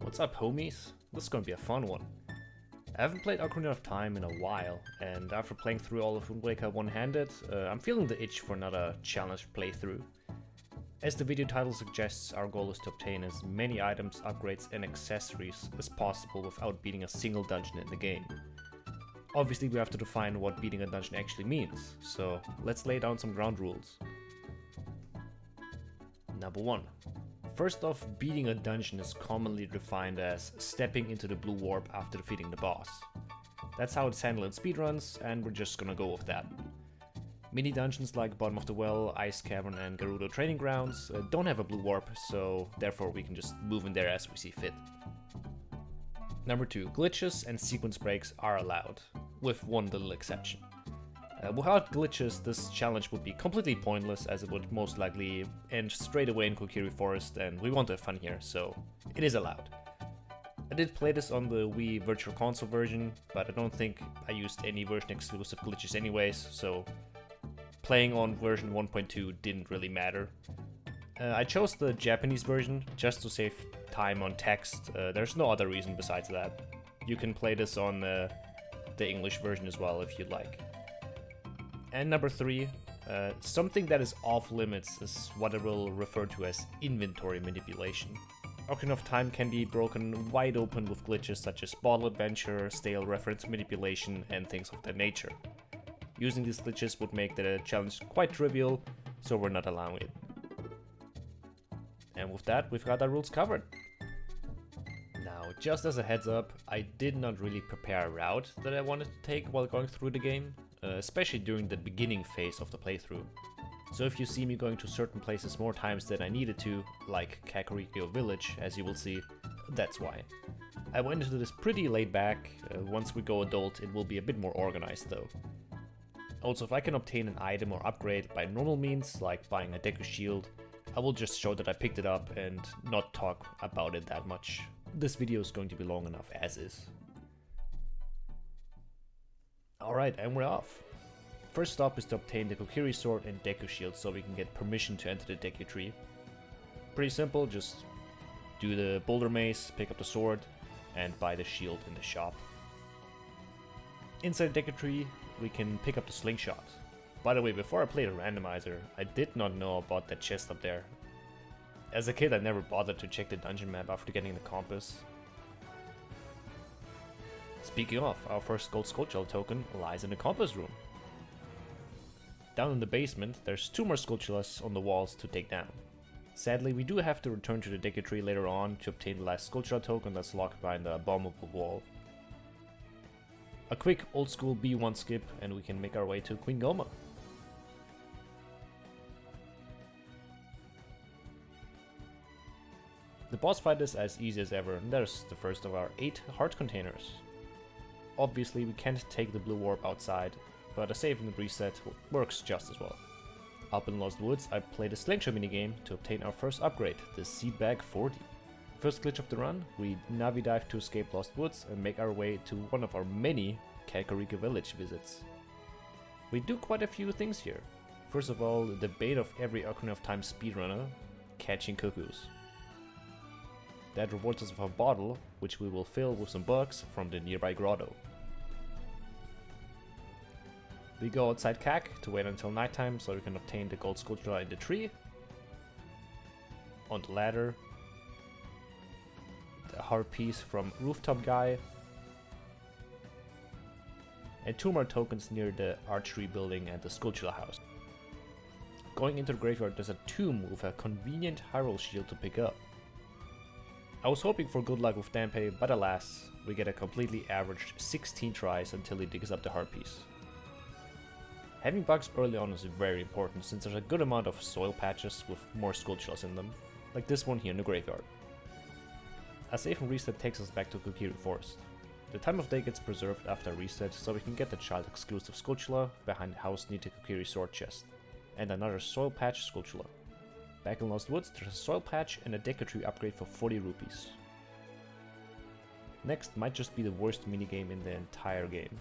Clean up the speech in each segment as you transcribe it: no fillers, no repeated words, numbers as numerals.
What's up, homies? This is gonna be a fun one. I haven't played Ocarina of Time in a while, and after playing through all of Wind Waker one-handed, I'm feeling the itch for another challenge playthrough. As the video title suggests, our goal is to obtain as many items, upgrades and accessories as possible without beating a single dungeon in the game. Obviously we have to define what beating a dungeon actually means, so let's lay down some ground rules. Number 1. First off, beating a dungeon is commonly defined as stepping into the blue warp after defeating the boss. That's how it's handled in speedruns, and we're just gonna go with that. Mini dungeons like Bottom of the Well, Ice Cavern and Gerudo Training Grounds don't have a blue warp, so therefore we can just move in there as we see fit. Number 2, glitches and sequence breaks are allowed, with one little exception. Without glitches, this challenge would be completely pointless, as it would most likely end straight away in Kokiri Forest, and we want to have fun here, so it is allowed. I did play this on the Wii Virtual Console version, but I don't think I used any version exclusive glitches anyways, so playing on version 1.2 didn't really matter. I chose the Japanese version just to save time on text. There's no other reason besides that. You can play this on the English version as well if you'd like. And number 3, something that is off limits is what I will refer to as inventory manipulation. Ocarina of Time can be broken wide open with glitches such as bottle adventure, stale reference manipulation and things of that nature. Using these glitches would make the challenge quite trivial, so we're not allowing it. And with that, we've got our rules covered. Now, just as a heads up, I did not really prepare a route that I wanted to take while going through the game. Especially during the beginning phase of the playthrough. So if you see me going to certain places more times than I needed to, like Kakariko Village, as you will see, that's why. I went into this pretty laid back. Once we go adult, it will be a bit more organized though. Also, if I can obtain an item or upgrade by normal means, like buying a Deku Shield, I will just show that I picked it up and not talk about it that much. This video is going to be long enough as is. Alright, and we're off. First stop is to obtain the Kokiri Sword and Deku Shield so we can get permission to enter the Deku Tree. Pretty simple, just do the boulder maze, pick up the sword, and buy the shield in the shop. Inside the Deku Tree, we can pick up the slingshot. By the way, before I played a randomizer, I did not know about that chest up there. As a kid, I never bothered to check the dungeon map after getting the compass. Speaking of, our first gold Skulltula token lies in the compass room. Down in the basement, there's 2 more Skulltulas on the walls to take down. Sadly, we do have to return to the Deku Tree later on to obtain the last Skulltula token that's locked behind the abominable wall. A quick old school B1 skip and we can make our way to Queen Gohma. The boss fight is as easy as ever, and there's the first of our 8 heart containers. Obviously we can't take the blue warp outside, but a save and reset works just as well. Up in Lost Woods, I played a slingshot minigame to obtain our first upgrade, the Seedbag 40. First glitch of the run, we Navi dive to escape Lost Woods and make our way to one of our many Kakariko Village visits. We do quite a few things here. First of all, the bait of every Ocarina of Time speedrunner, catching cuckoos. That rewards us with a bottle, which we will fill with some bugs from the nearby grotto. We go outside Kak to wait until nighttime so we can obtain the gold Skulltula in the tree. On the ladder, the heart piece from Rooftop Guy, and 2 more tokens near the archery building and the Skulltula house. Going into the graveyard, there's a tomb with a convenient Hyrule shield to pick up. I was hoping for good luck with Dampé, but alas, we get a completely average 16 tries until he digs up the heart piece. Having bugs early on is very important since there's a good amount of soil patches with more Skulltulas in them, like this one here in the graveyard. A save and reset takes us back to Kokiri Forest. The time of day gets preserved after a reset so we can get the child exclusive Skulltula behind the house near the Kokiri sword chest, and another soil patch Skulltula. Back in Lost Woods, there's a soil patch and a Deku Tree upgrade for 40 rupees. Next might just be the worst minigame in the entire game.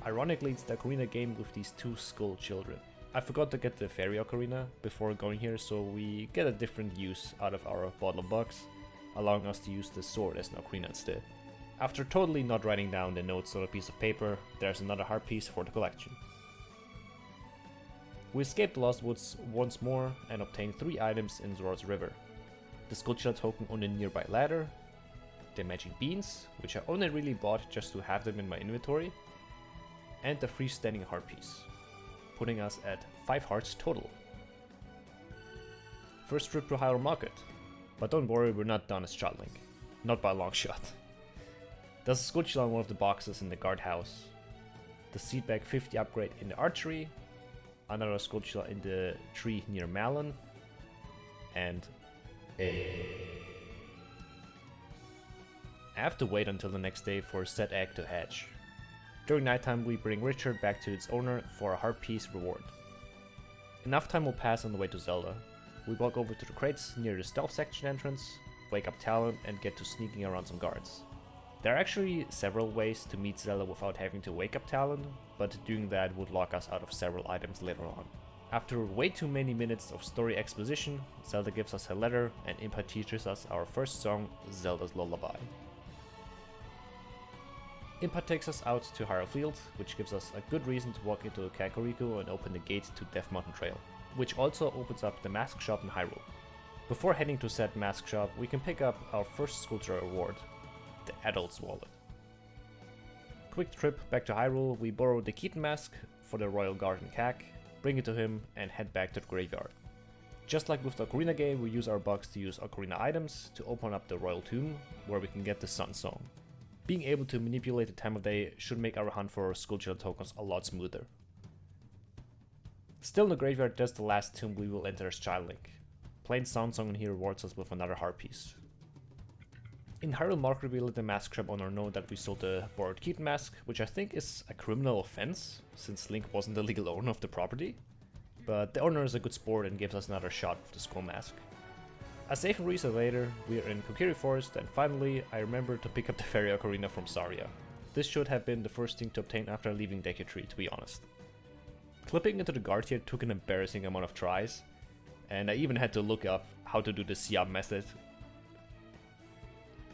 Ironically, it's the Ocarina game with these 2 skull children. I forgot to get the fairy ocarina before going here, so we get a different use out of our bottle of bugs. allowing us to use the sword as an ocarina instead. After totally not writing down the notes on a piece of paper, there's another heart piece for the collection. We escape the Lost Woods once more and obtain 3 items in Zora's River. The Skulltula token on the nearby ladder, the magic beans, which I only really bought just to have them in my inventory, and the freestanding heart piece, putting us at 5 hearts total. First trip to Hyrule Market, but don't worry, we're not done as Child Link. Not by a long shot. There's a Skulltula in one of the boxes in the guardhouse, the Seedbag 50 upgrade in the archery, another Skulltula in the tree near Malon, and I have to wait until the next day for said egg to hatch. During nighttime we bring Richard back to its owner for a heart piece reward. Enough time will pass on the way to Zelda. We walk over to the crates near the stealth section entrance, wake up Talon and get to sneaking around some guards. There are actually several ways to meet Zelda without having to wake up Talon, but doing that would lock us out of several items later on. After way too many minutes of story exposition, Zelda gives us a letter and Impa teaches us our first song, Zelda's Lullaby. Impa takes us out to Hyrule Field, which gives us a good reason to walk into Kakariko and open the gate to Death Mountain Trail, which also opens up the mask shop in Hyrule. Before heading to said mask shop, we can pick up our first Skulltula reward, the Adult's Wallet. Quick trip back to Hyrule, we borrow the Keaton mask for the Royal Guard in Kak, bring it to him and head back to the graveyard. Just like with the Ocarina game, we use our bucks to use Ocarina items to open up the Royal Tomb, where we can get the Sun Song. Being able to manipulate the time of day should make our hunt for Skulltula tokens a lot smoother. Still in the graveyard, there's the last tomb we will enter as Child Link. Plain Sound Song in here rewards us with another heart piece. In Hyrule Market we let the mask shop owner know that we sold the borrowed Keaton mask, which I think is a criminal offense, since Link wasn't the legal owner of the property. But the owner is a good sport and gives us another shot with the skull mask. A save and reset later, we are in Kokiri Forest, and finally I remember to pick up the fairy ocarina from Saria. This should have been the first thing to obtain after leaving Deku Tree, to be honest. Clipping into the guard here took an embarrassing amount of tries, and I even had to look up how to do the Siam method.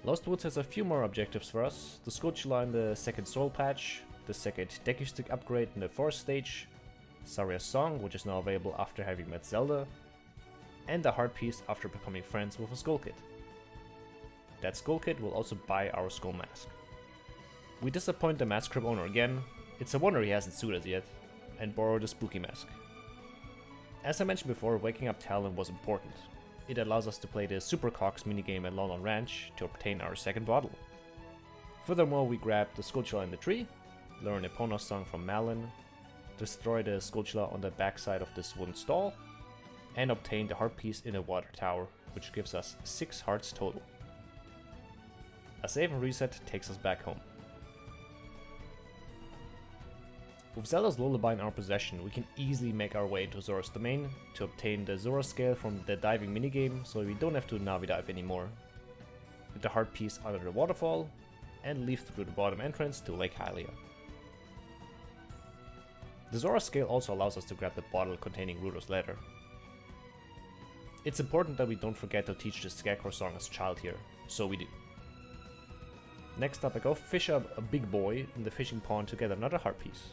Lost Woods has a few more objectives for us, the Skulltula in the second soul patch, the second Deku Stick upgrade in the fourth stage, Saria's song, which is now available after having met Zelda, and a heart piece after becoming friends with a Skull Kid. That Skull Kid will also buy our Skull Mask. We disappoint the mask shop owner again, it's a wonder he hasn't sued us yet, and borrow the Spooky Mask. As I mentioned before, waking up Talon was important. It allows us to play the Super Cox minigame at Lon Ranch to obtain our second bottle. Furthermore, we grab the Skulltula in the tree, learn Epona's song from Malon, destroy the Skulltula on the backside of this wooden stall, and obtain the heart piece in the water tower, which gives us 6 hearts total. A save and reset takes us back home. With Zelda's Lullaby in our possession, we can easily make our way into Zora's domain to obtain the Zora scale from the diving minigame, so we don't have to Navi dive anymore. With the heart piece under the waterfall, and leave through the bottom entrance to Lake Hylia. The Zora scale also allows us to grab the bottle containing Ruto's letter. It's important that we don't forget to teach the Scarecrow song as a child here, so we do. Next up, I go fish up a big boy in the fishing pond to get another heart piece.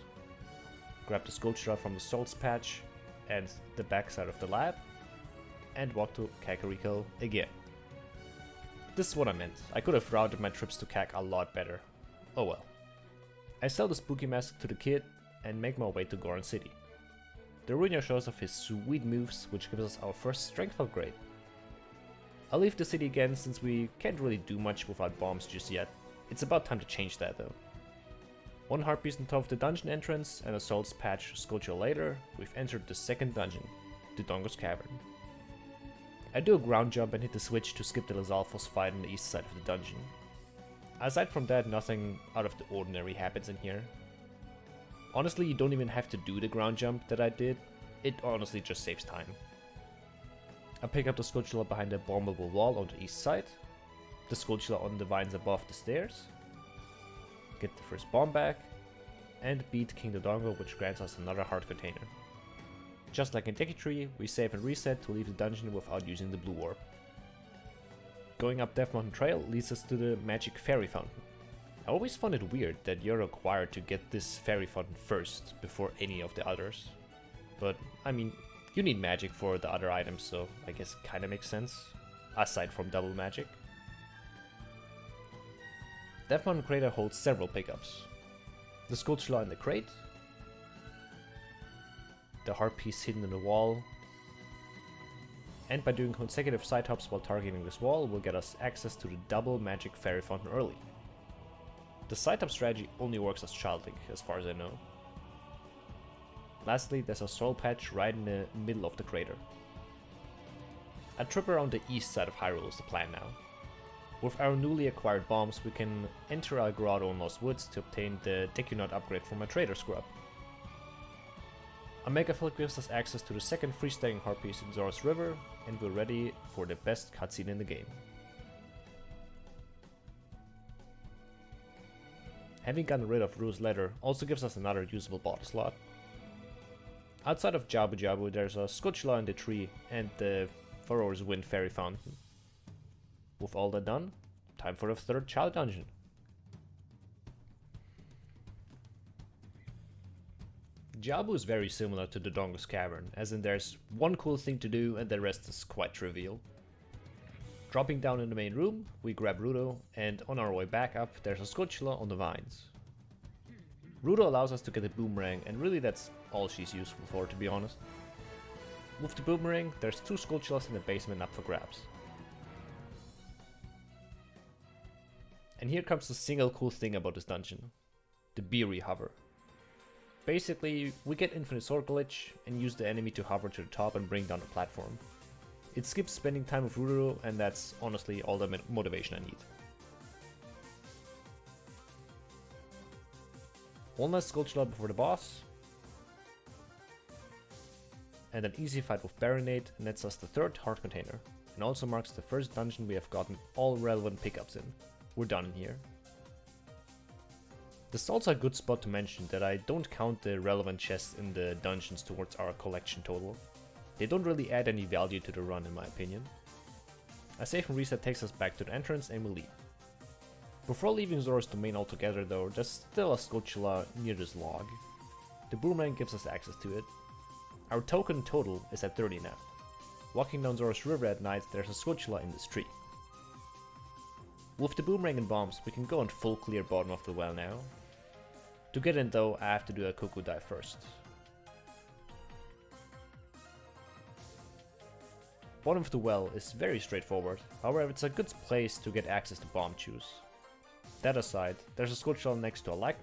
Grab the Skulltula from the Souls patch and the backside of the lab, and walk to Kakariko again. This is what I meant. I could have routed my trips to Kak a lot better. Oh well. I sell the Spooky Mask to the kid and make my way to Goron City. The Ruiner shows off his sweet moves, which gives us our first strength upgrade. I'll leave the city again since we can't really do much without bombs just yet. It's about time to change that though. 1 heart piece on top of the dungeon entrance and a Souls patch Skulltula later, we've entered the second dungeon, the Dongo's Cavern. I do a ground jump and hit the switch to skip the Lizalfos fight on the east side of the dungeon. Aside from that, nothing out of the ordinary happens in here. Honestly, you don't even have to do the ground jump that I did, it honestly just saves time. I pick up the Skulltula behind the bombable wall on the east side, the Skulltula on the vines above the stairs, get the first bomb back, and beat King Dodongo, which grants us another heart container. Just like in Deku Tree, we save and reset to leave the dungeon without using the blue orb. Going up Death Mountain Trail leads us to the magic fairy fountain. I always found it weird that you're required to get this fairy fountain first before any of the others. But, I mean, you need magic for the other items, so I guess it kinda makes sense, aside from double magic. Death Mountain Crater holds several pickups. The Skulltula in the crate, the heart piece hidden in the wall, and by doing consecutive side hops while targeting this wall will get us access to the double magic fairy fountain early. The side hop strategy only works as Childlink, as far as I know. Lastly, there's a soil patch right in the middle of the crater. A trip around the east side of Hyrule is the plan now. With our newly acquired bombs, we can enter our grotto in Lost Woods to obtain the Dekunut upgrade from a trader scrub. A Megafield gives us access to the second freestanding heart piece in Zora's River, and we're ready for the best cutscene in the game. Having gotten rid of Rue's letter also gives us another usable bottle slot. Outside of Jabu Jabu, there's a Skulltula in the tree and the Furrow's Wind Fairy Fountain. With all that done, time for the third child dungeon. Jabu is very similar to the Dongus Cavern, as in there's one cool thing to do and the rest is quite trivial. Dropping down in the main room, we grab Rudo, and on our way back up, there's a Skulltula on the vines. Rudo allows us to get a boomerang, and really that's all she's useful for, to be honest. With the boomerang, there's two Skulltulas in the basement up for grabs. And here comes the single cool thing about this dungeon, the Beery Hover. Basically, we get infinite sword glitch and use the enemy to hover to the top and bring down the platform. It skips spending time with Ruru, and that's honestly all the motivation I need. One last Skulltula before the boss, and an easy fight with Baronade nets us the third heart container, and also marks the first dungeon we have gotten all relevant pickups in. We're done here. This is also a good spot to mention that I don't count the relevant chests in the dungeons towards our collection total. They don't really add any value to the run in my opinion. A save and reset takes us back to the entrance and we leave. Before leaving Zora's domain altogether though, there's still a Skulltula near this log. The boomerang gives us access to it. Our token total is at 30 now. Walking down Zora's River at night, there's a Skulltula in this tree. With the boomerang and bombs, we can go and full clear bottom of the well now. To get in though, I have to do a cuckoo dive first. Bottom of the well is very straightforward, however it's a good place to get access to bomb chews. That aside, there's a Skulltula next to a like.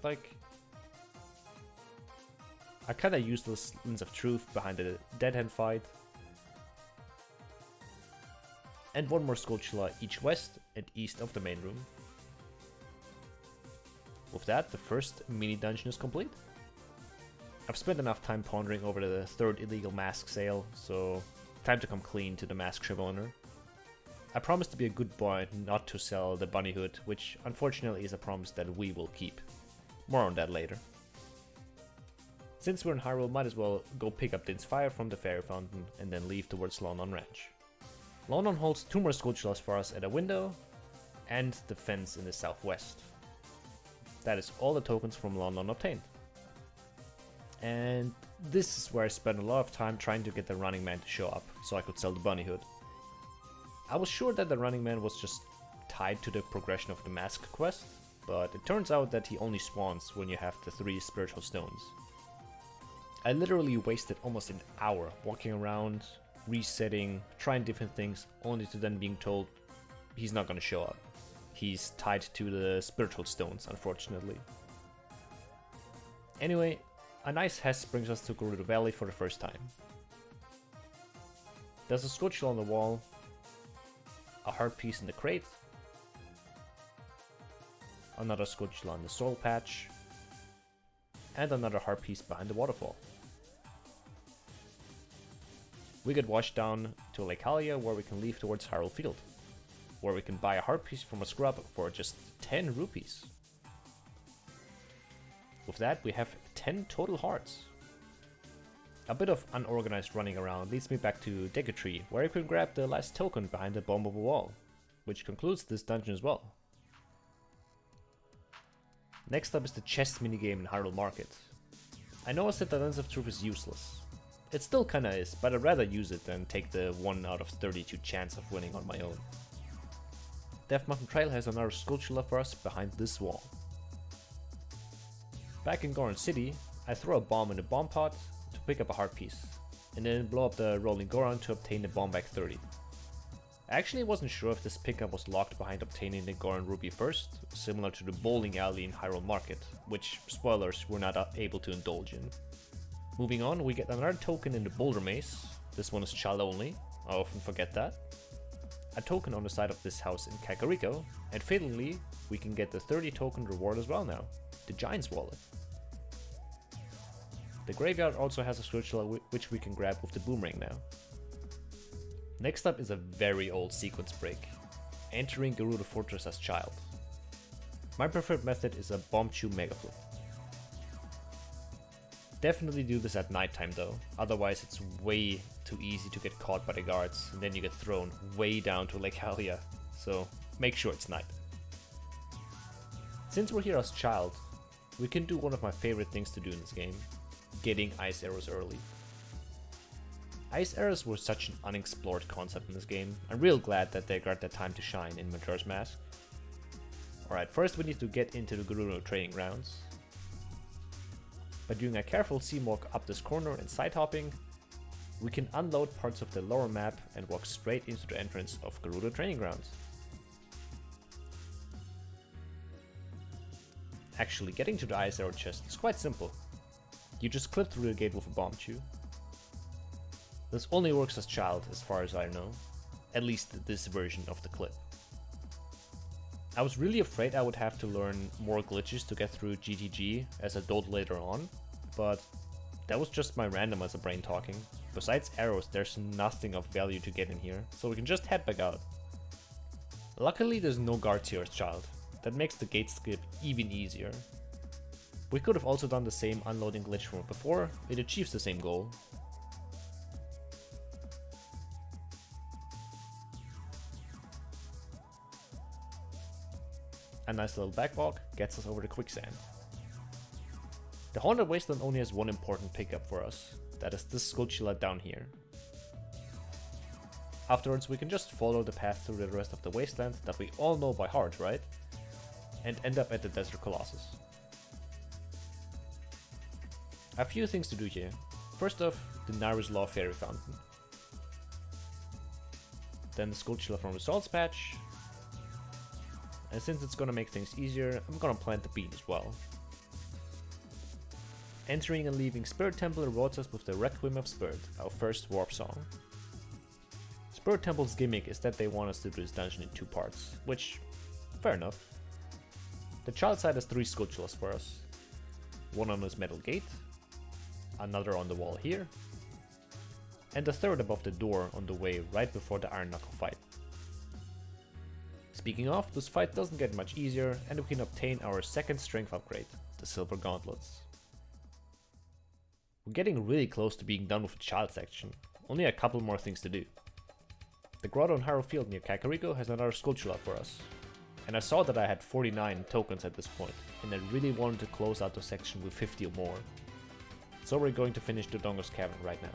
A kinda useless Lens of Truth behind the Dead Hand fight. And one more Skulltula each west and east of the main room. With that, the first mini dungeon is complete. I've spent enough time pondering over the third illegal mask sale, so time to come clean to the mask shop owner. I promised to be a good boy and not to sell the bunny hood, which unfortunately is a promise that we will keep. More on that later. Since we're in Hyrule, might as well go pick up Din's Fire from the Fairy Fountain and then leave towards London Ranch. London holds two more Skulltulas for us at a window and the fence in the southwest. That is all the tokens from London obtained. And this is where I spent a lot of time trying to get the Running Man to show up so I could sell the bunny hood. I was sure that the Running Man was just tied to the progression of the mask quest, but it turns out that he only spawns when you have the 3 spiritual stones. I literally wasted almost an hour walking around, resetting, trying different things, only to then being told he's not gonna show up. He's tied to the spiritual stones, unfortunately. Anyway, a nice Hess brings us to Gerudo Valley for the first time. There's a Skulltula on the wall, a heart piece in the crate, another Skulltula in the soil patch, and another heart piece behind the waterfall. We get washed down to Lake Hylia, where we can leave towards Hyrule Field, where we can buy a heart piece from a scrub for just 10 rupees. With that, we have 10 total hearts. A bit of unorganized running around leads me back to Deku Tree, where I can grab the last token behind the bomb of a wall. which concludes this dungeon as well. Next up is the chess minigame in Hyrule Market. I know I said that Lens of Truth is useless. It still kinda is, but I'd rather use it than take the 1 out of 32 chance of winning on my own. Death Mountain Trail has another Skulltula for us behind this wall. Back in Goron City, I throw a bomb in the bomb pot to pick up a heart piece, and then blow up the rolling Goron to obtain the bomb back 30. I actually wasn't sure if this pickup was locked behind obtaining the Goron Ruby first, similar to the bowling alley in Hyrule Market, which, spoilers, we're not able to indulge in. Moving on, we get another token in the Boulder Maze. This one is child only, I often forget that. A token on the side of this house in Kakariko, and fatality, we can get the 30 token reward as well now, the Giant's Wallet. The graveyard also has a Skulltula which we can grab with the boomerang now. Next up is a very old sequence break, entering Gerudo Fortress as child. My preferred method is a Bomb Chew Mega Flip. Definitely do this at nighttime though, otherwise it's way too easy to get caught by the guards and then you get thrown way down to Lake Hylia, so make sure it's night. Since we're here as child, we can do one of my favorite things to do in this game, getting ice arrows early. Ice arrows were such an unexplored concept in this game. I'm real glad that they got their time to shine in Majora's Mask. Alright, first we need to get into the Gerudo training grounds. By doing a careful seam walk up this corner and side hopping, we can unload parts of the lower map and walk straight into the entrance of Gerudo training grounds. Actually, getting to the ice arrow chest is quite simple. You just clip through the gate with a bomb chew. This only works as child, as far as I know. At least this version of the clip. I was really afraid I would have to learn more glitches to get through GTG as adult later on, but that was just my randomizer brain talking. Besides arrows, there's nothing of value to get in here, so we can just head back out. Luckily there's no guards here as child. That makes the gate skip even easier. We could have also done the same unloading glitch from before, it achieves the same goal. A nice little backwalk gets us over the quicksand. The Haunted Wasteland only has one important pickup for us, that is this Skulltula down here. Afterwards we can just follow the path through the rest of the wasteland that we all know by heart, right? And end up at the Desert Colossus. A few things to do here. First off, the Nairu's Law Fairy Fountain. Then the Skulltula from the Salts Patch. And since it's gonna make things easier, I'm gonna plant the bean as well. Entering and leaving Spirit Temple rewards us with the Requiem of Spirit, our first warp song. Spirit Temple's gimmick is that they want us to do this dungeon in 2 parts, which, fair enough. The child side has 3 Skulltulas for us. One on this metal gate, another on the wall here, and the third above the door on the way right before the Iron Knuckle fight. Speaking of, this fight doesn't get much easier and we can obtain our second strength upgrade, the Silver Gauntlets. We're getting really close to being done with the child section, only a couple more things to do. The grotto in Hyrule Field near Kakariko has another Skulltula for us, and I saw that I had 49 tokens at this point, and I really wanted to close out the section with 50 or more. So we're going to finish the Dodongo's Cavern right now.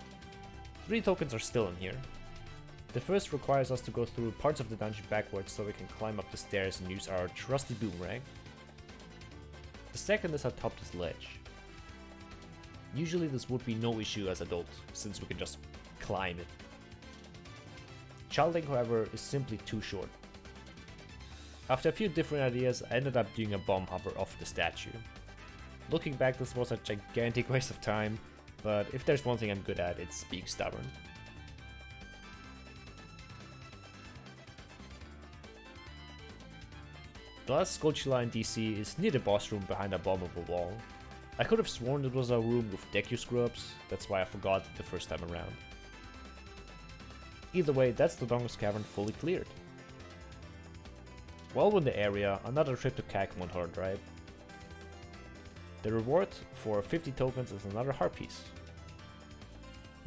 3 tokens are still in here. The first requires us to go through parts of the dungeon backwards so we can climb up the stairs and use our trusty boomerang. The second is atop this ledge. Usually this would be no issue as adult, since we can just climb it. Childing, however, is simply too short. After a few different ideas, I ended up doing a bomb hover off the statue. Looking back, this was a gigantic waste of time, but if there's one thing I'm good at, it's being stubborn. The last Skulltula in DC is near the boss room behind a bombable wall. I could have sworn it was a room with Deku screw-ups, that's why I forgot it the first time around. Either way, that's the Dodongo's Cavern fully cleared. While we're in the area, another trip to Kak won't hurt, right? The reward for 50 tokens is another heart piece.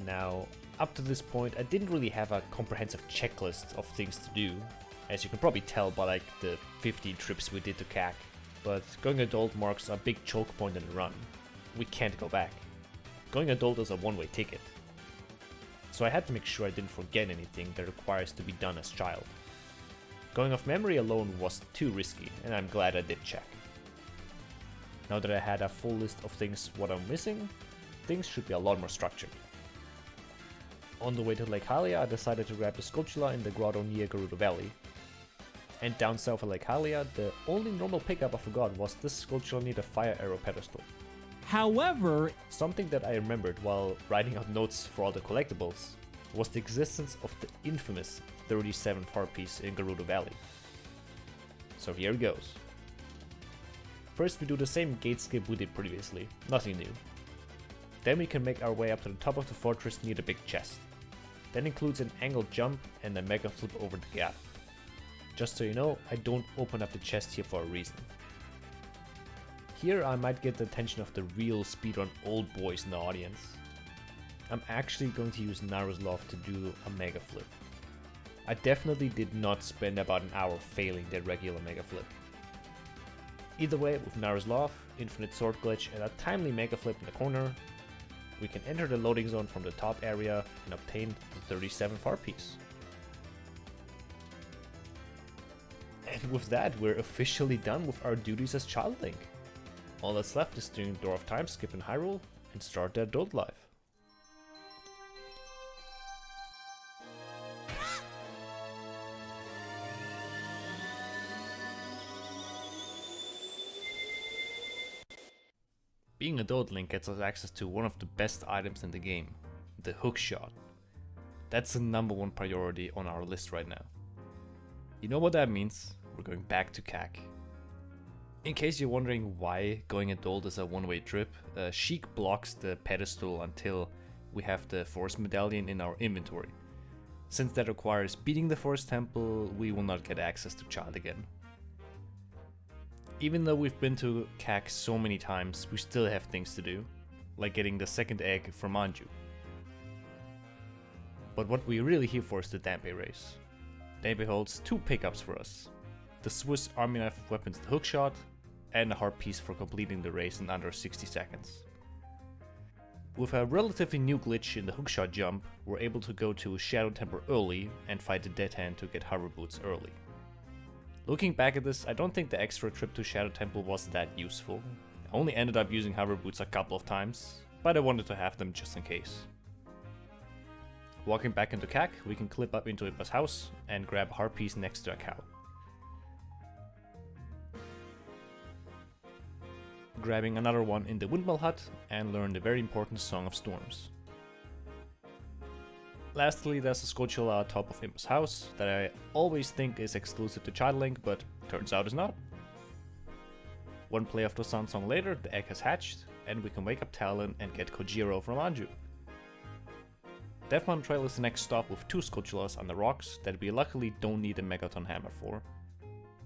Now, up to this point I didn't really have a comprehensive checklist of things to do, as you can probably tell by like the 50 trips we did to CAC, but going adult marks a big choke point in the run. We can't go back. Going adult is a one-way ticket. So I had to make sure I didn't forget anything that requires to be done as child. Going off memory alone was too risky, and I'm glad I did check. Now that I had a full list of things what I'm missing, things should be a lot more structured. On the way to Lake Hylia, I decided to grab the Sculptula in the grotto near Gerudo Valley. And down south of Lake Hylia, the only normal pickup I forgot was this Sculptula near the Fire Arrow pedestal. However, something that I remembered while writing out notes for all the collectibles was the existence of the infamous 37 far piece in Gerudo Valley. So here it goes. First we do the same gate skip we did previously, nothing new. Then we can make our way up to the top of the fortress near the big chest. That includes an angled jump and a mega flip over the gap. Just so you know, I don't open up the chest here for a reason. Here I might get the attention of the real speedrun old boys in the audience. I'm actually going to use Naruslav to do a mega flip. I definitely did not spend about an hour failing the regular mega flip. Either way, with Naruslav, infinite sword glitch and a timely mega flip in the corner, we can enter the loading zone from the top area and obtain the 37 far piece. And with that, we're officially done with our duties as Child Link. All that's left is doing Door of Time skip in Hyrule and start the adult life. Being adult Link gets us access to one of the best items in the game, the hookshot. That's the #1 priority on our list right now. You know what that means? We're going back to CAC. In case you're wondering why going adult is a one-way trip, Sheik blocks the pedestal until we have the Forest Medallion in our inventory. Since that requires beating the Forest Temple, we will not get access to Child again. Even though we've been to CAC so many times, we still have things to do, like getting the second egg from Anju. But what we're really here for is the Dampe race. Dampe holds 2 pickups for us. The Swiss Army Knife of Weapons, the hookshot, and a heart piece for completing the race in under 60 seconds. With a relatively new glitch in the hookshot jump, we're able to go to Shadow Temple early and fight the Dead Hand to get hover boots early. Looking back at this, I don't think the extra trip to Shadow Temple was that useful. I only ended up using hover boots a couple of times, but I wanted to have them just in case. Walking back into CAC, we can clip up into Impa's house and grab a heart piece next to a cow. Grabbing another one in the Windmill Hut and learn the very important Song of Storms. Lastly, there's a Sculptula atop of Impa's house that I always think is exclusive to Child Link, but turns out is not. One play of the Sun Song later, the egg has hatched, and we can wake up Talon and get Kojiro from Anju. Death Mountain Trail is the next stop with 2 Sculptulas on the rocks that we luckily don't need a Megaton Hammer for.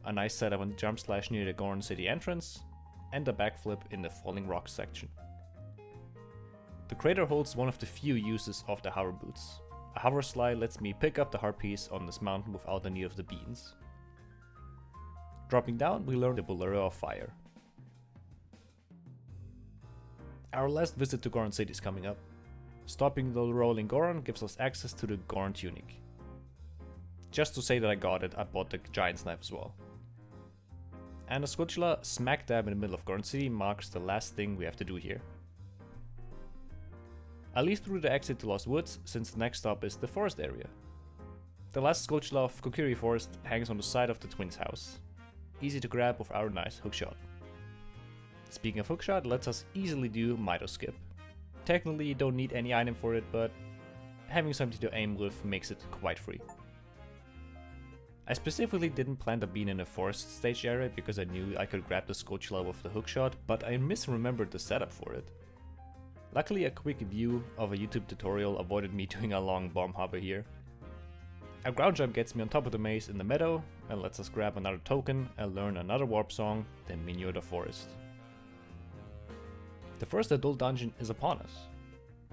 A nice setup on the jump slash near the Gorn City entrance, and a backflip in the Falling Rocks section. The crater holds one of the few uses of the hover boots. A hover slide lets me pick up the heart piece on this mountain without the need of the beans. Dropping down, we learn the Bolero of Fire. Our last visit to Gorn City is coming up. Stopping the rolling Goron gives us access to the Gorn tunic. Just to say that I got it, I bought the Giant's Knife as well. And a Sculptula smack dab in the middle of Gorn City marks the last thing we have to do here. I leave through the exit to Lost Woods, since the next stop is the forest area. The last Sculptula of Kokiri Forest hangs on the side of the twins' house. Easy to grab with our nice hookshot. Speaking of hookshot, lets us easily do Mido Skip. Technically you don't need any item for it, but having something to aim with makes it quite free. I specifically didn't plan to be in a forest stage area because I knew I could grab the Sculptula with the hookshot, but I misremembered the setup for it. Luckily a quick view of a YouTube tutorial avoided me doing a long bomb hopper here. A ground jump gets me on top of the maze in the meadow and lets us grab another token and learn another warp song, then Minyo the Forest. The first adult dungeon is upon us.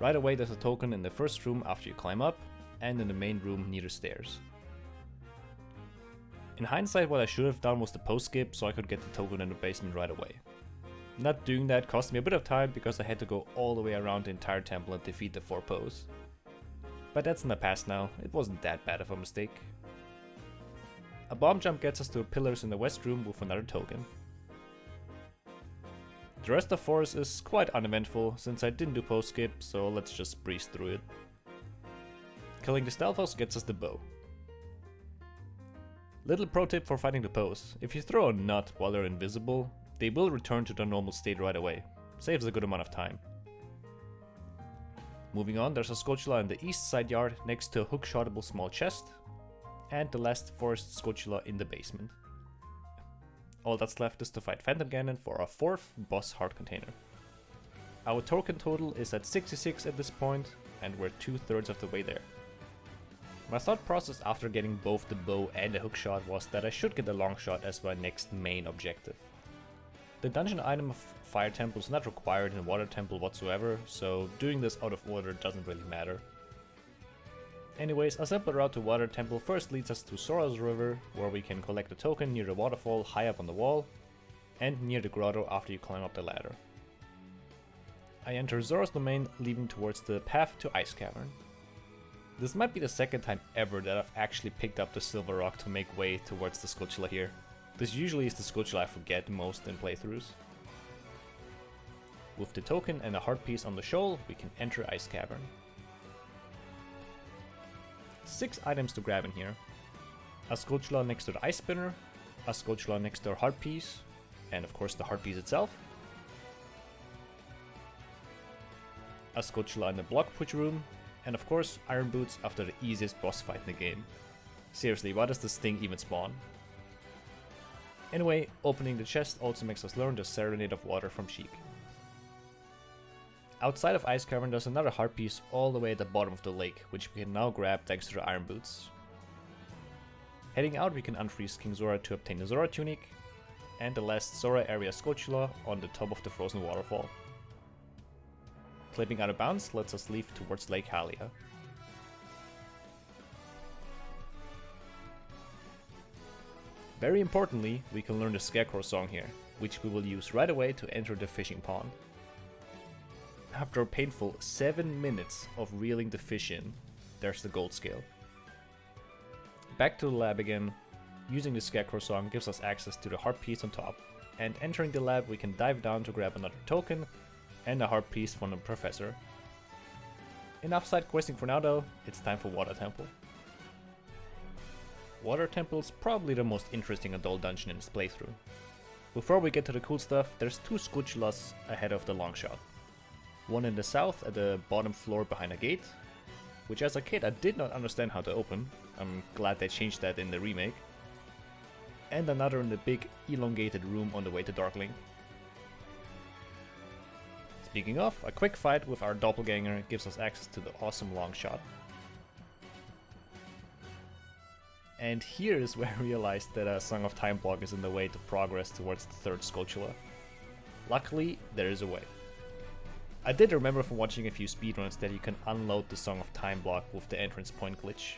Right away there's a token in the first room after you climb up, and in the main room near the stairs. In hindsight, what I should have done was the post skip so I could get the token in the basement right away. Not doing that cost me a bit of time because I had to go all the way around the entire temple and defeat the 4 pose. But that's in the past now, it wasn't that bad of a mistake. A bomb jump gets us to the pillars in the west room with another token. The rest of Forest is quite uneventful since I didn't do post skip, so let's just breeze through it. Killing the stealth house gets us the bow. Little pro tip for fighting the pose: if you throw a nut while they're invisible, they will return to their normal state right away. Saves a good amount of time. Moving on, there's a Scotula in the east side yard next to a hookshotable small chest, and the last forest Scotula in the basement. All that's left is to fight Phantom Ganon for our 4th boss heart container. Our token total is at 66 at this point, and we're 2/3 of the way there. My thought process after getting both the bow and the hookshot was that I should get the long shot as my next main objective. The dungeon item of Fire Temple is not required in Water Temple whatsoever, so doing this out of order doesn't really matter. Anyways, a simple route to Water Temple first leads us to Sora's River, where we can collect a token near the waterfall high up on the wall, and near the grotto after you climb up the ladder. I enter Zora's domain, leading towards the path to Ice Cavern. This might be the second time ever that I've actually picked up the silver rock to make way towards the Scotula here. This usually is the Scotula I forget most in playthroughs. With the token and a heart piece on the shoal, we can enter Ice Cavern. 6 items to grab in here. A Scotula next to the Ice Spinner, a Scotula next to our heart piece, and of course the heart piece itself. A Scotula in the block push room, and of course Iron Boots after the easiest boss fight in the game. Seriously, why does this thing even spawn? Anyway, opening the chest also makes us learn the Serenade of Water from Sheik. Outside of Ice Cavern there's another heart piece all the way at the bottom of the lake, which we can now grab thanks to the Iron Boots. Heading out we can unfreeze King Zora to obtain the Zora Tunic, and the last Zora area Scotula on the top of the frozen waterfall. Clipping out of bounds lets us leave towards Lake Hylia. Very importantly, we can learn the Scarecrow song here, which we will use right away to enter the fishing pond. After a painful 7 minutes of reeling the fish in, there's the gold scale. Back to the lab again. Using the Scarecrow song gives us access to the heart piece on top, and entering the lab we can dive down to grab another token and a heart piece from the professor. Enough side questing for now though, it's time for Water Temple. Water Temple is probably the most interesting adult dungeon in this playthrough. Before we get to the cool stuff, there's 2 Scotulas ahead of the long shot. One in the south at the bottom floor behind a gate, which as a kid I did not understand how to open. I'm glad they changed that in the remake. And another in the big elongated room on the way to Darkling. Speaking of, a quick fight with our doppelganger gives us access to the awesome long shot. And here is where I realized that a Song of Time block is in the way to progress towards the 3rd Scotula. Luckily, there is a way. I did remember from watching a few speedruns that you can unload the Song of Time block with the entrance point glitch.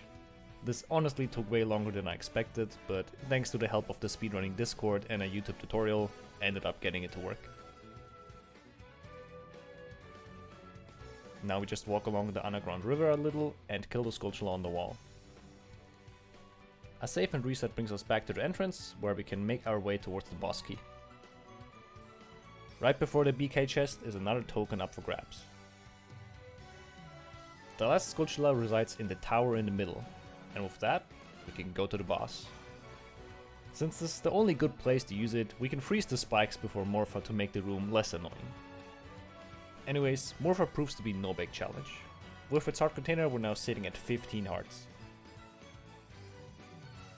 This honestly took way longer than I expected, but thanks to the help of the speedrunning Discord and a YouTube tutorial, I ended up getting it to work. Now we just walk along the underground river a little and kill the Scotula on the wall. A save and reset brings us back to the entrance, where we can make our way towards the boss key. Right before the BK chest is another token up for grabs. The last Scotula resides in the tower in the middle, and with that, we can go to the boss. Since this is the only good place to use it, we can freeze the spikes before Morpha to make the room less annoying. Anyways, Morpha proves to be no big challenge. With its heart container, we're now sitting at 15 hearts.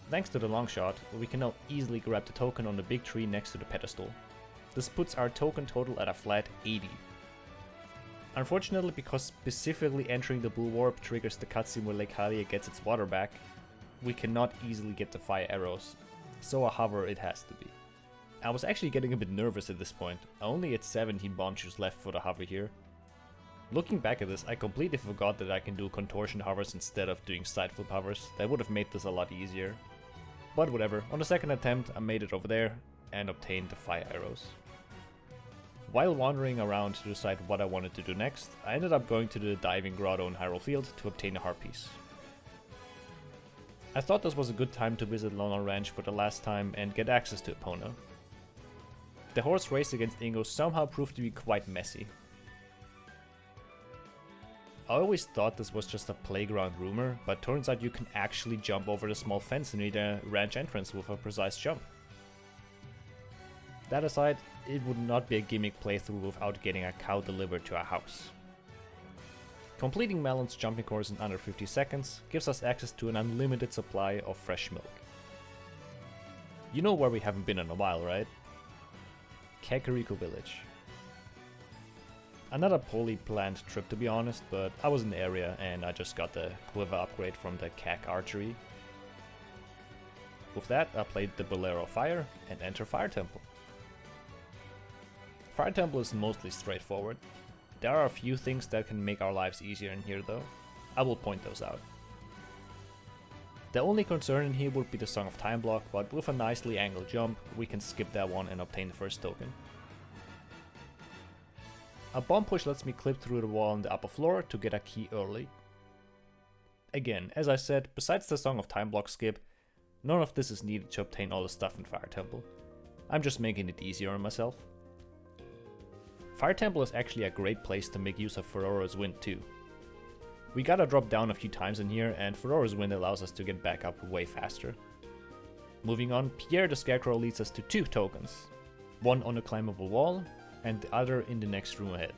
Thanks to the long shot, we can now easily grab the token on the big tree next to the pedestal. This puts our token total at a flat 80. Unfortunately, because specifically entering the blue warp triggers the cutscene where Lake Hylia gets its water back, we cannot easily get the fire arrows, so a hover it has to be. I was actually getting a bit nervous at this point. I only had 17 bomb shoes left for the hover here. Looking back at this, I completely forgot that I can do contortion hovers instead of doing side flip hovers. That would have made this a lot easier. But whatever, on the second attempt I made it over there and obtained the fire arrows. While wandering around to decide what I wanted to do next, I ended up going to the diving grotto in Hyrule Field to obtain a heart piece. I thought this was a good time to visit Lona Ranch for the last time and get access to Epona. The horse race against Ingo somehow proved to be quite messy. I always thought this was just a playground rumor, but turns out you can actually jump over the small fence near the ranch entrance with a precise jump. That aside, it would not be a gimmick playthrough without getting a cow delivered to our house. Completing Melon's jumping course in under 50 seconds gives us access to an unlimited supply of fresh milk. You know where we haven't been in a while, right? Kakariko Village. Another poorly planned trip to be honest, but I was in the area and I just got the quiver upgrade from the Kak archery. With that, I played the Bolero Fire and enter Fire Temple. Fire Temple is mostly straightforward. There are a few things that can make our lives easier in here though. I will point those out. The only concern in here would be the Song of Time block, but with a nicely angled jump, we can skip that one and obtain the first token. A bomb push lets me clip through the wall on the upper floor to get a key early. Again, as I said, besides the Song of Time block skip, none of this is needed to obtain all the stuff in Fire Temple. I'm just making it easier on myself. Fire Temple is actually a great place to make use of Ferora's Wind too. We gotta drop down a few times in here, and Ferora's Wind allows us to get back up way faster. Moving on, Pierre the Scarecrow leads us to 2 tokens. One on a climbable wall, and the other in the next room ahead.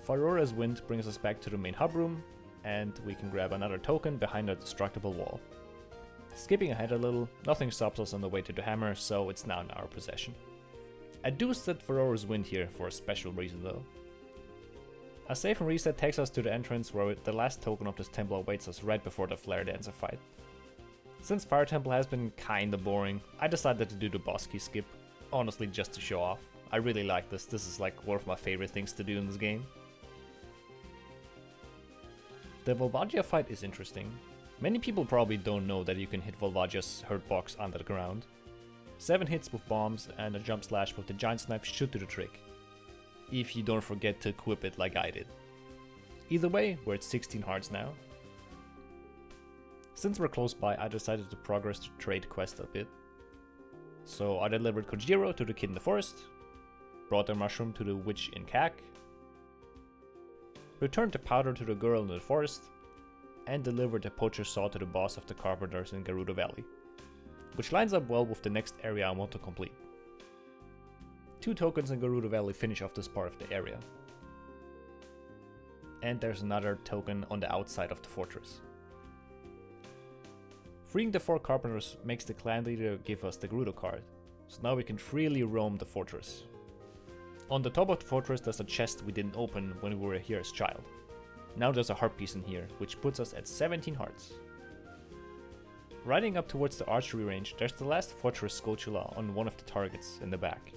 Ferora's Wind brings us back to the main hub room, and we can grab another token behind a destructible wall. Skipping ahead a little, nothing stops us on the way to the hammer, so it's now in our possession. I do set Ferora's Wind here for a special reason though. A save and reset takes us to the entrance where the last token of this temple awaits us right before the Flare Dancer fight. Since Fire Temple has been kinda boring, I decided to do the boss key skip, honestly just to show off. I really like this is like one of my favorite things to do in this game. The Volvagia fight is interesting. Many people probably don't know that you can hit Volvagia's hurt box under the ground. 7 hits with bombs and a jump slash with the giant snipe should do the trick. If you don't forget to equip it like I did. Either way, we're at 16 hearts now. Since we're close by, I decided to progress the trade quest a bit. So I delivered Kojiro to the kid in the forest, brought the mushroom to the witch in Kak, returned the powder to the girl in the forest, and delivered the poacher's saw to the boss of the carpenters in Gerudo Valley, which lines up well with the next area I want to complete. 2 tokens in Gerudo Valley finish off this part of the area. And there's another token on the outside of the fortress. Freeing the 4 carpenters makes the clan leader give us the Gerudo card, so now we can freely roam the fortress. On the top of the fortress there's a chest we didn't open when we were here as child. Now there's a heart piece in here, which puts us at 17 hearts. Riding up towards the archery range, there's the last fortress Scotula on one of the targets in the back.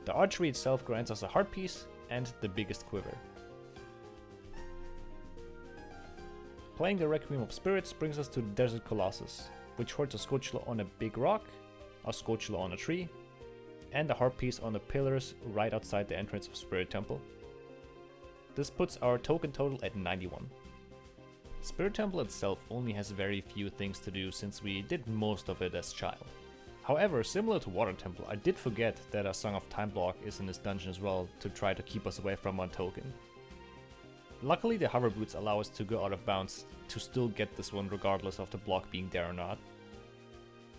The archery itself grants us a heart piece and the biggest quiver. Playing the Requiem of Spirits brings us to the Desert Colossus, which holds a Scotula on a big rock, a Scotula on a tree, and a heart piece on the pillars right outside the entrance of Spirit Temple. This puts our token total at 91. Spirit Temple itself only has very few things to do since we did most of it as child. However, similar to Water Temple, I did forget that a Song of Time block is in this dungeon as well to try to keep us away from one token. Luckily the hover boots allow us to go out of bounds to still get this one regardless of the block being there or not.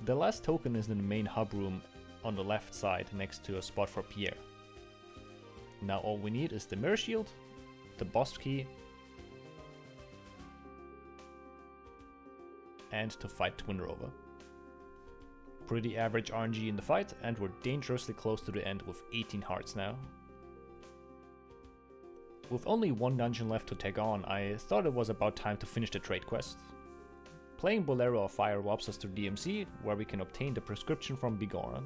The last token is in the main hub room on the left side next to a spot for Pierre. Now all we need is the Mirror Shield, the boss key, and to fight Twin Rover. Pretty average RNG in the fight, and we're dangerously close to the end with 18 hearts now. With only 1 dungeon left to take on, I thought it was about time to finish the trade quest. Playing Bolero of Fire warps us to DMC, where we can obtain the prescription from Bigorna.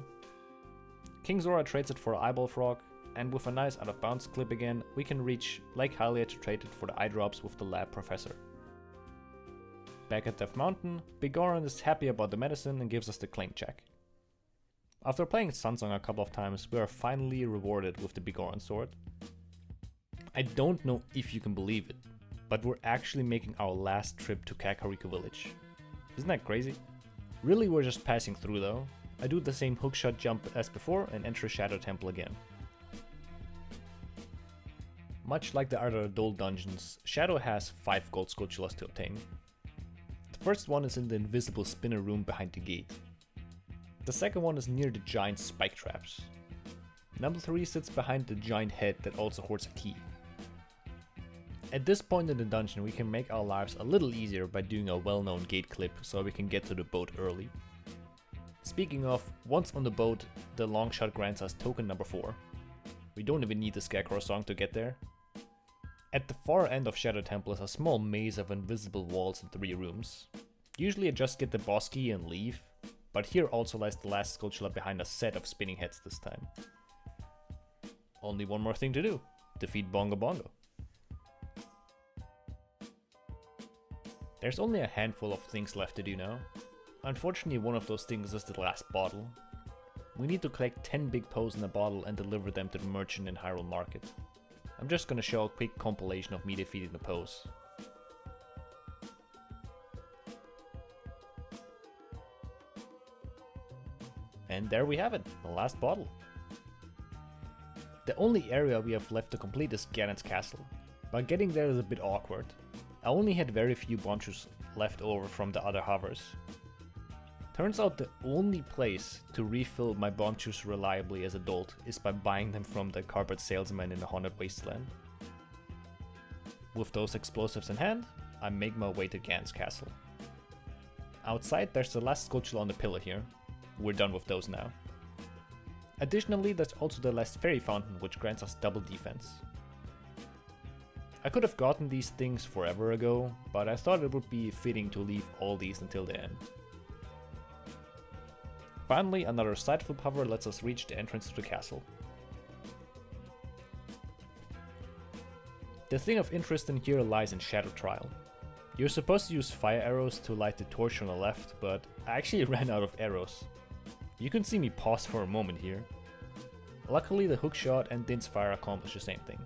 King Zora trades it for Eyeball Frog, and with a nice out of bounds clip again, we can reach Lake Hylia to trade it for the eye drops with the lab professor. Back at Death Mountain, Gaur is happy about the medicine and gives us the claim check. After playing Sunsong a couple of times, we are finally rewarded with the Gaur sword. I don't know if you can believe it, but we're actually making our last trip to Kakariko village. Isn't that crazy? Really, we're just passing through though. I do the same hookshot jump as before and enter Shadow Temple again. Much like the other adult dungeons, Shadow has 5 gold Skulltulas to obtain. The first one is in the invisible spinner room behind the gate. The second one is near the giant spike traps. Number 3 sits behind the giant head that also hoards a key. At this point in the dungeon, we can make our lives a little easier by doing a well-known gate clip so we can get to the boat early. Speaking of, once on the boat, the long shot grants us token number 4. We don't even need the Scarecrow song to get there. At the far end of Shadow Temple is a small maze of invisible walls and 3 rooms. Usually I just get the boss key and leave, but here also lies the last Skulltula behind a set of spinning heads this time. Only one more thing to do, defeat Bongo Bongo. There's only a handful of things left to do now. Unfortunately, one of those things is the last bottle. We need to collect 10 big poes in a bottle and deliver them to the merchant in Hyrule Market. I'm just gonna show a quick compilation of me defeating the poes. And there we have it, the last bottle. The only area we have left to complete is Ganon's castle, but getting there is a bit awkward. I only had very few bombshoes left over from the other hovers. Turns out the only place to refill my bombshoes reliably as adult is by buying them from the carpet salesman in the Haunted Wasteland. With those explosives in hand, I make my way to Ganon's castle. Outside there's the last Skulltula on the pillar here. We're done with those now. Additionally, there's also the last fairy fountain which grants us double defense. I could have gotten these things forever ago, but I thought it would be fitting to leave all these until the end. Finally, another side flip hover lets us reach the entrance to the castle. The thing of interest in here lies in Shadow Trial. You're supposed to use fire arrows to light the torch on the left, but I actually ran out of arrows. You can see me pause for a moment here. Luckily the hookshot and Din's fire accomplish the same thing.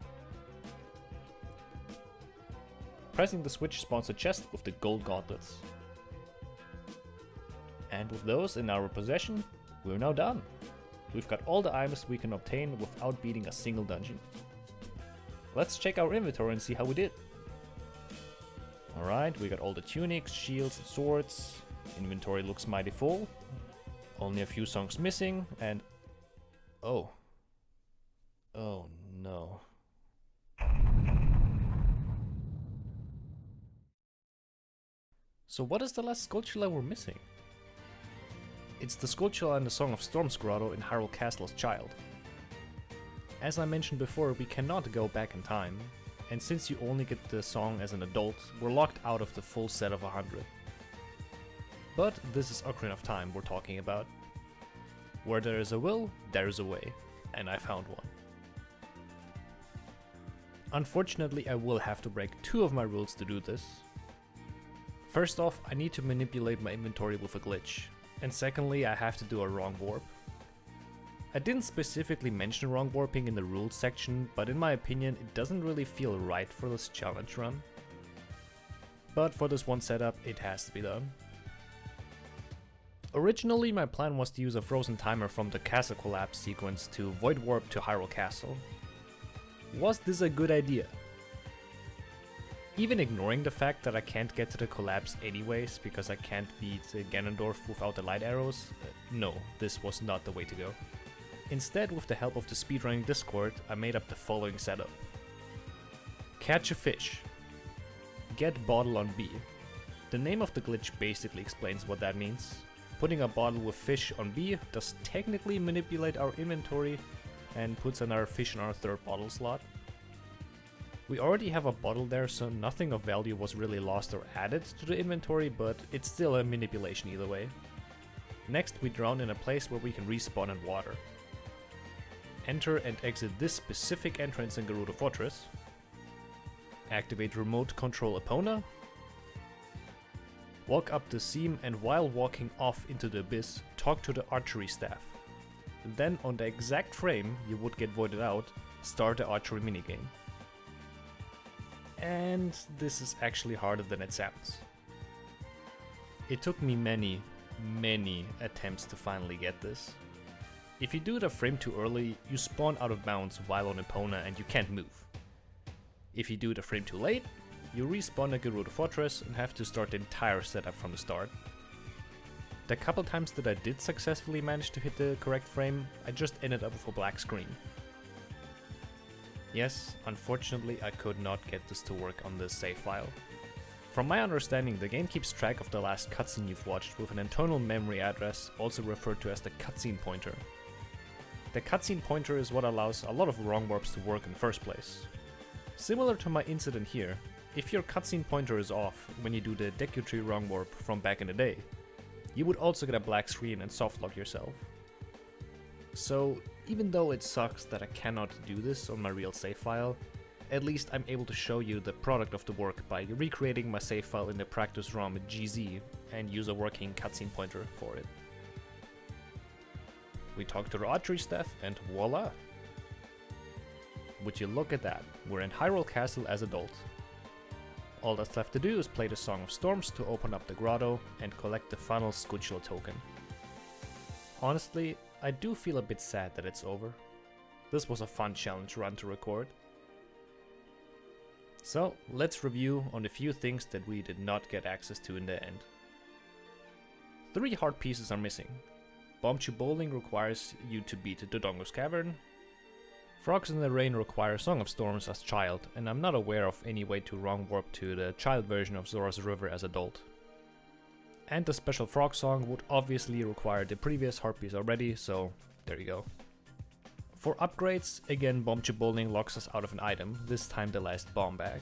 Pressing the switch spawns a chest with the gold gauntlets. And with those in our possession, we're now done. We've got all the items we can obtain without beating a single dungeon. Let's check our inventory and see how we did. Alright, we got all the tunics, shields, and swords. Inventory looks mighty full. Only a few songs missing, and... Oh. Oh no. So what is the last Skulltula we're missing? It's the Skulltula in the Song of Storm's Grotto in Hyrule Castle's Child. As I mentioned before, we cannot go back in time, and since you only get the song as an adult, we're locked out of the full set of 100. But this is Ocarina of Time we're talking about. Where there is a will, there is a way, and I found one. Unfortunately, I will have to break 2 of my rules to do this. First off, I need to manipulate my inventory with a glitch, and secondly, I have to do a wrong warp. I didn't specifically mention wrong warping in the rules section, but in my opinion it doesn't really feel right for this challenge run. But for this one setup, it has to be done. Originally my plan was to use a frozen timer from the castle collapse sequence to void warp to Hyrule Castle. Was this a good idea? Even ignoring the fact that I can't get to the collapse anyways because I can't beat Ganondorf without the light arrows, no, this was not the way to go. Instead, with the help of the speedrunning Discord, I made up the following setup. Catch a fish. Get bottle on B. The name of the glitch basically explains what that means. Putting a bottle with fish on B does technically manipulate our inventory and puts another fish in our 3rd bottle slot. We already have a bottle there, so nothing of value was really lost or added to the inventory, but it's still a manipulation either way. Next, we drown in a place where we can respawn in water. Enter and exit this specific entrance in Gerudo Fortress. Activate Remote Control Epona. Walk up the seam and while walking off into the abyss, talk to the archery staff. Then on the exact frame you would get voided out, start the archery minigame. And this is actually harder than it sounds. It took me many attempts to finally get this. If you do the frame too early, you spawn out of bounds while on Epona and you can't move. If you do the frame too late, you respawn at Gerudo Fortress and have to start the entire setup from the start. The couple times that I did successfully manage to hit the correct frame, I just ended up with a black screen. Yes, unfortunately I could not get this to work on this save file. From my understanding, the game keeps track of the last cutscene you've watched with an internal memory address, also referred to as the cutscene pointer. The cutscene pointer is what allows a lot of wrong warps to work in the first place. Similar to my incident here, if your cutscene pointer is off when you do the Deku Tree wrong warp from back in the day, you would also get a black screen and softlock yourself. So even though it sucks that I cannot do this on my real save file, at least I'm able to show you the product of the work by recreating my save file in the practice ROM GZ and use a working cutscene pointer for it. We talk to the archery staff and voila! Would you look at that, we're in Hyrule Castle as adult. All that's left to do is play the Song of Storms to open up the grotto and collect the final Skuchel token. Honestly, I do feel a bit sad that it's over. This was a fun challenge run to record. So let's review on the few things that we did not get access to in the end. 3 hard pieces are missing. Bombchu Bowling requires you to beat Dodongo's Cavern. Frogs in the Rain require Song of Storms as child, and I'm not aware of any way to wrong warp to the child version of Zora's River as adult. And the special frog song would obviously require the previous hard piece already, so there you go. For upgrades, again Bombchu Bowling locks us out of an item, this time the last bomb bag.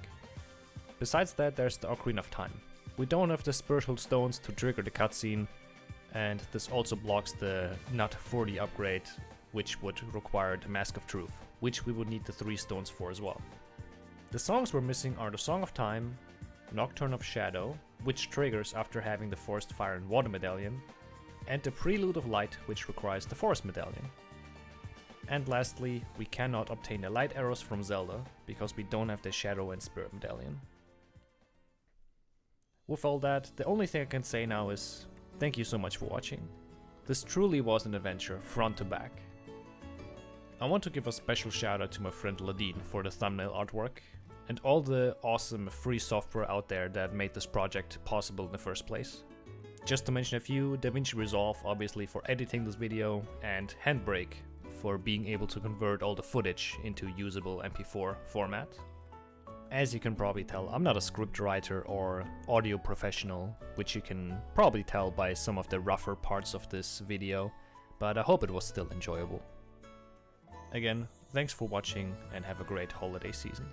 Besides that, there's the Ocarina of Time. We don't have the spiritual stones to trigger the cutscene, and this also blocks the Nut 40 upgrade, which would require the Mask of Truth, which we would need the 3 stones for as well. The songs we're missing are the Song of Time, Nocturne of Shadow, which triggers after having the Forest Fire and Water Medallion, and the Prelude of Light, which requires the Forest Medallion. And lastly, we cannot obtain the light arrows from Zelda, because we don't have the Shadow and Spirit Medallion. With all that, the only thing I can say now is, thank you so much for watching. This truly was an adventure, front to back. I want to give a special shout out to my friend Ladinn for the thumbnail artwork, and all the awesome free software out there that made this project possible in the first place. Just to mention a few, DaVinci Resolve obviously for editing this video, and Handbrake for being able to convert all the footage into usable MP4 format. As you can probably tell, I'm not a script writer or audio professional, which you can probably tell by some of the rougher parts of this video, but I hope it was still enjoyable. Again, thanks for watching and have a great holiday season.